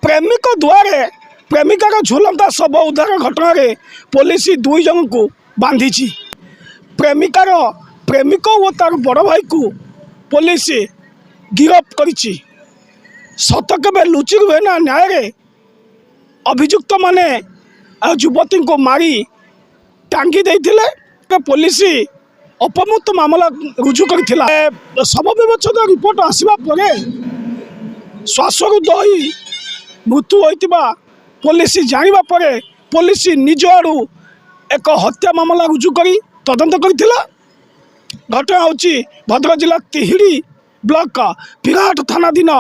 प्रेमिक द्वारे प्रेमिकार झुलंता शव उद्धार घटन पुलिस 2 जन को बांधी। प्रेमिकार प्रेमिक और तार बड़ भाई को पुलिस गिरफ्त करिछि। सत के लुचि हुए ना न्याय अभियुक्त माने युवती को मारी टांगी देते पुलिस अपमृत मामला रुजु करथिला। शव विवेचन रिपोर्ट आसवा परे श्वासरुद्ध होई मृत्यु होइतिबा पुलिस जानिबा परे पुलिस निज आड़ू एक हत्या मामला रुजु करी तदंत करथिला। घटना होची भद्रक जिला तिहिड़ी ब्लॉक पिराट थानाधीन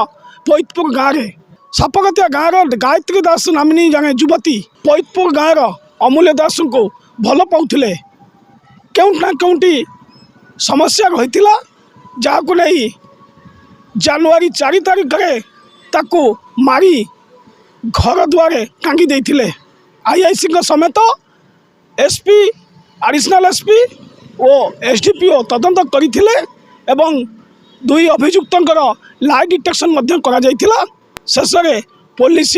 पैतपुर गाँव में सापकतिया गाँव गायत्री दास नामिनी जड़े युवती पैतपुर गाँव अमूल्य दास को भल पाउथिले। केउना केउंटी समस्या रही जहां नहीं जनवरी 4 तारिख में ताकू मारी घर द्वारे टांगी देथिले। आईआईसी समेत एसपी एडिशनल एसपी और एसडीपीओ तदंत करथिले एवं 2 अभियुक्तर लाई डिटेक्शन करा जायथिला। शेष में पुलिस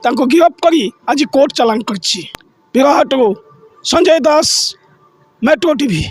तांको गिरफ्त करी आज कोर्ट चालान करछि। बिराहटू संजय दास, मेट्रो टीवी।